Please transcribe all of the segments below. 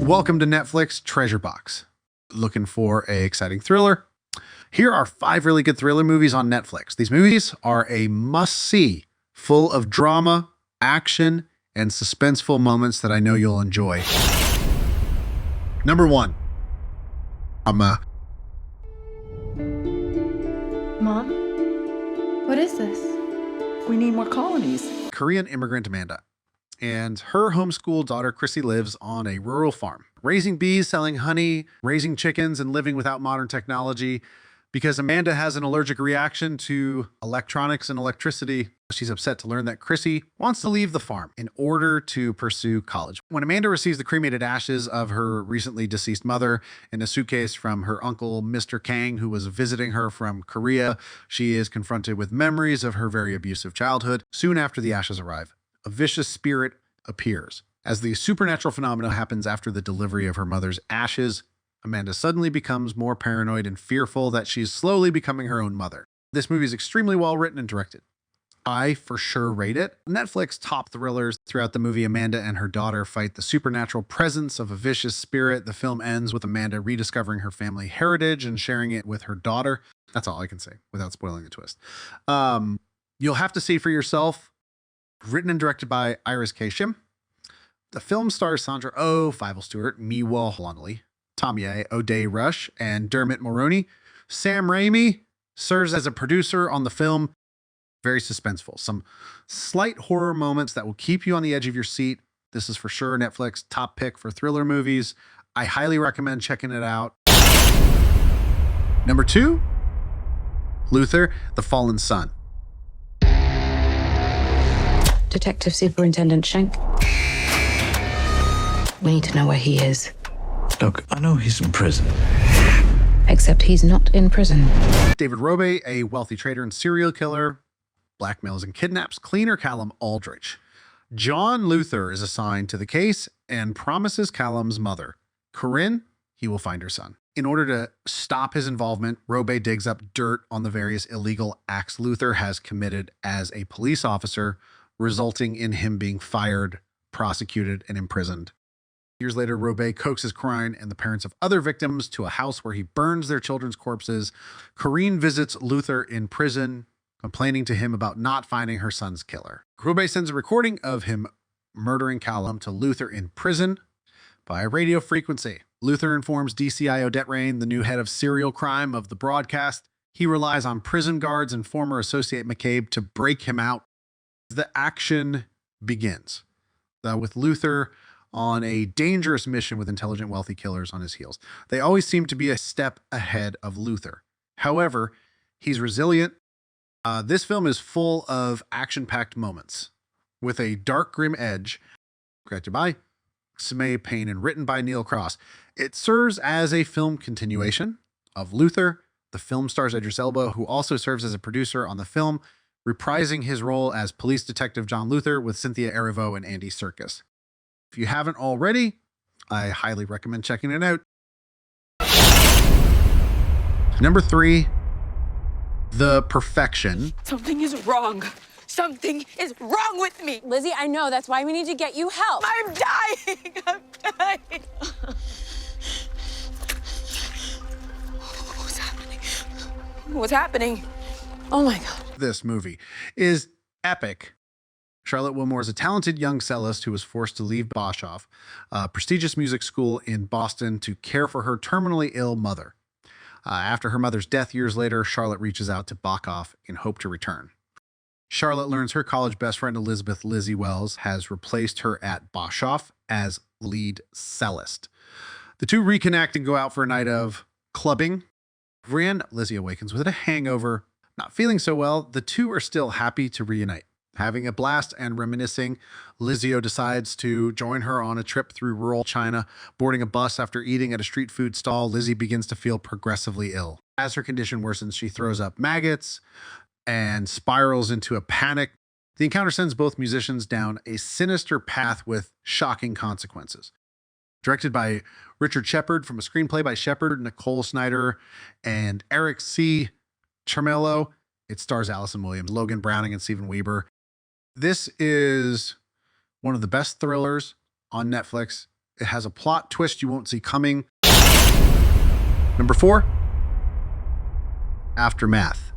Welcome to Netflix Treasure Box. Looking for an exciting thriller? Here are 5 really good thriller movies on Netflix. These movies are a must-see, full of drama, action, and suspenseful moments that I know you'll enjoy. Number 1. UMMA. Mom? What is this? We need more colonies. Korean immigrant Amanda and her homeschool daughter Chrissy lives on a rural farm, raising bees, selling honey, raising chickens, and living without modern technology. Because Amanda has an allergic reaction to electronics and electricity, she's upset to learn that Chrissy wants to leave the farm in order to pursue college. When Amanda receives the cremated ashes of her recently deceased mother in a suitcase from her uncle, Mr. Kang, who was visiting her from Korea, she is confronted with memories of her very abusive childhood. Soon after the ashes arrive, a vicious spirit appears. As the supernatural phenomena happens after the delivery of her mother's ashes, Amanda suddenly becomes more paranoid and fearful that she's slowly becoming her own mother. This movie is extremely well written and directed. I for sure rate it. Netflix top thrillers. Throughout the movie, Amanda and her daughter fight the supernatural presence of a vicious spirit. The film ends with Amanda rediscovering her family heritage and sharing it with her daughter. That's all I can say without spoiling the twist. You'll have to see for yourself. Written and directed by Iris K. Shim. The film stars Sandra Oh, Fievel Stewart, Miwa Lonley, Tom Ye, O'Day Rush, and Dermot Mulroney. Sam Raimi serves as a producer on the film. Very suspenseful. Some slight horror moments that will keep you on the edge of your seat. This is for sure Netflix top pick for thriller movies. I highly recommend checking it out. Number 2, Luther, The Fallen Son. Detective Superintendent Schenk. We need to know where he is. Look, I know he's in prison. Except he's not in prison. David Robe, a wealthy trader and serial killer, blackmails and kidnaps cleaner Callum Aldrich. John Luther is assigned to the case and promises Callum's mother, Corinne, he will find her son. In order to stop his involvement, Robe digs up dirt on the various illegal acts Luther has committed as a police officer, resulting in him being fired, prosecuted, and imprisoned. Years later, Robe coaxes Corinne and the parents of other victims to a house where he burns their children's corpses. Corinne visits Luther in prison, complaining to him about not finding her son's killer. Robe sends a recording of him murdering Callum to Luther in prison by radio frequency. Luther informs DCI Odette Rain, the new head of serial crime of the broadcast. He relies on prison guards and former associate McCabe to break him out. The action begins with Luther on a dangerous mission with intelligent, wealthy killers on his heels. They always seem to be a step ahead of Luther. However, he's resilient. This film is full of action-packed moments with a dark, grim edge. Directed by Sime Payne and written by Neil Cross. It serves as a film continuation of Luther. The film stars Idris Elba, who also serves as a producer on the film, reprising his role as police detective John Luther with Cynthia Erivo and Andy Serkis. If you haven't already, I highly recommend checking it out. Number 3, The Perfection. Something is wrong. Something is wrong with me. Lizzie, I know. That's why we need to get you help. I'm dying. I'm dying. What's happening? What's happening? Oh my God. This movie is epic. Charlotte Wilmore is a talented young cellist who was forced to leave Boschoff, a prestigious music school in Boston, to care for her terminally ill mother. After her mother's death years later, Charlotte reaches out to Boschoff in hope to return. Charlotte learns her college best friend Elizabeth Lizzie Wells has replaced her at Boschoff as lead cellist. The two reconnect and go out for a night of clubbing. Lizzie awakens with a hangover. Not feeling so well, the two are still happy to reunite. Having a blast and reminiscing, Lizzie decides to join her on a trip through rural China. Boarding a bus after eating at a street food stall, Lizzie begins to feel progressively ill. As her condition worsens, she throws up maggots and spirals into a panic. The encounter sends both musicians down a sinister path with shocking consequences. Directed by Richard Shepard from a screenplay by Shepard, Nicole Snyder, and Eric C. Chermello. It stars Allison Williams, Logan Browning, and Steven Weber. This is one of the best thrillers on Netflix. It has a plot twist you won't see coming. Number 4, Aftermath.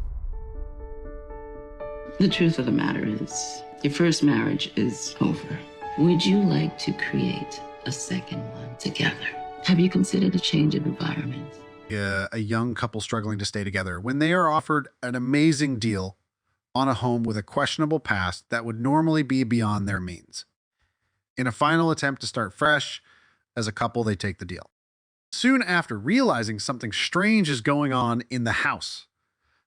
The truth of the matter is, your first marriage is over. Would you like to create a second one together? Have you considered a change of environment? A young couple struggling to stay together when they are offered an amazing deal on a home with a questionable past that would normally be beyond their means. In a final attempt to start fresh, as a couple, they take the deal. Soon after, realizing something strange is going on in the house,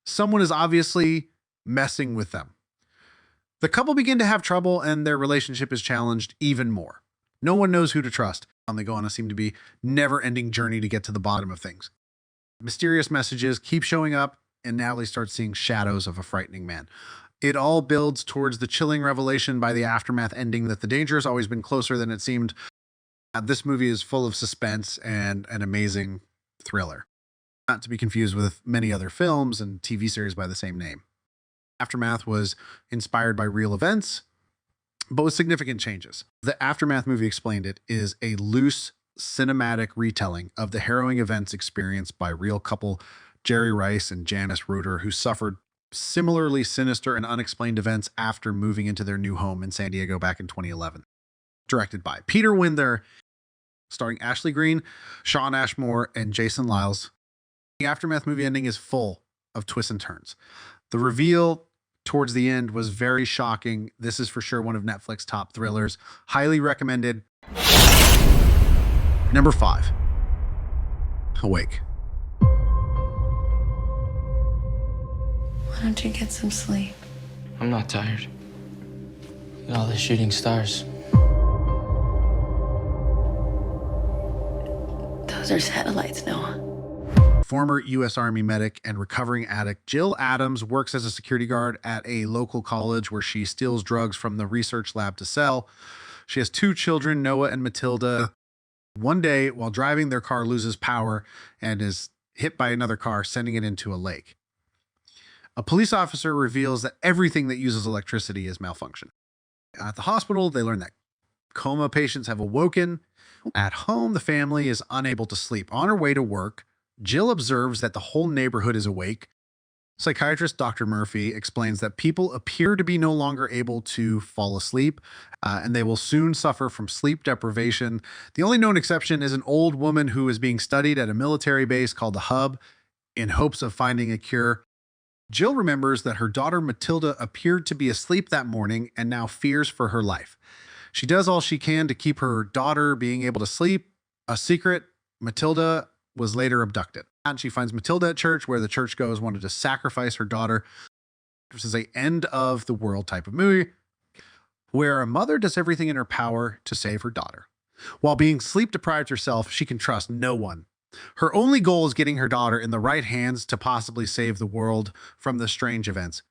someone is obviously messing with them. The couple begin to have trouble and their relationship is challenged even more. No one knows who to trust, and they go on a seem to be never-ending journey to get to the bottom of things. Mysterious messages keep showing up, and Natalie starts seeing shadows of a frightening man. It all builds towards the chilling revelation by the Aftermath ending that the danger has always been closer than it seemed. This movie is full of suspense and an amazing thriller. Not to be confused with many other films and TV series by the same name. Aftermath was inspired by real events, but with significant changes. The Aftermath movie explained it is a loose cinematic retelling of the harrowing events experienced by real couple Jerry Rice and Janice Reuter, who suffered similarly sinister and unexplained events after moving into their new home in San Diego back in 2011. Directed by Peter Winder, starring Ashley Greene, Shawn Ashmore, and Jason Liles. The Aftermath movie ending is full of twists and turns. The reveal towards the end was very shocking. This is for sure one of Netflix's top thrillers. Highly recommended. Number 5, Awake. Why don't you get some sleep? I'm not tired. Look at all the shooting stars. Those are satellites, Noah. Former U.S. Army medic and recovering addict Jill Adams works as a security guard at a local college where she steals drugs from the research lab to sell. She has 2 children, Noah and Matilda. One day, while driving, their car loses power and is hit by another car, sending it into a lake. A police officer reveals that everything that uses electricity is malfunction. At the hospital, they learn that coma patients have awoken. At home, the family is unable to sleep. On her way to work, Jill observes that the whole neighborhood is awake. Psychiatrist Dr. Murphy explains that people appear to be no longer able to fall asleep, and they will soon suffer from sleep deprivation. The only known exception is an old woman who is being studied at a military base called the Hub in hopes of finding a cure. Jill remembers that her daughter Matilda appeared to be asleep that morning and now fears for her life. She does all she can to keep her daughter being able to sleep. A secret, Matilda was later abducted. And she finds Matilda at church, where the churchgoers wanted to sacrifice her daughter. This is a end of the world type of movie where a mother does everything in her power to save her daughter. While being sleep deprived herself, she can trust no one. Her only goal is getting her daughter in the right hands to possibly save the world from the strange events.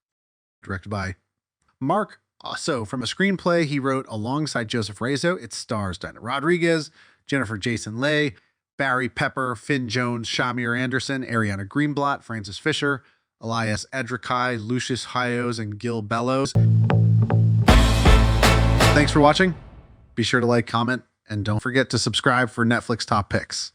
Directed by Mark. So, from a screenplay he wrote alongside Joseph Rizzo, it stars Dinah Rodriguez, Jennifer Jason Leigh, Barry Pepper, Finn Jones, Shamir Anderson, Ariana Greenblatt, Francis Fisher, Elias Edrikai, Lucius Hyos, and Gil Bellows. Thanks for watching. Be sure to like, comment, and don't forget to subscribe for Netflix Top Picks.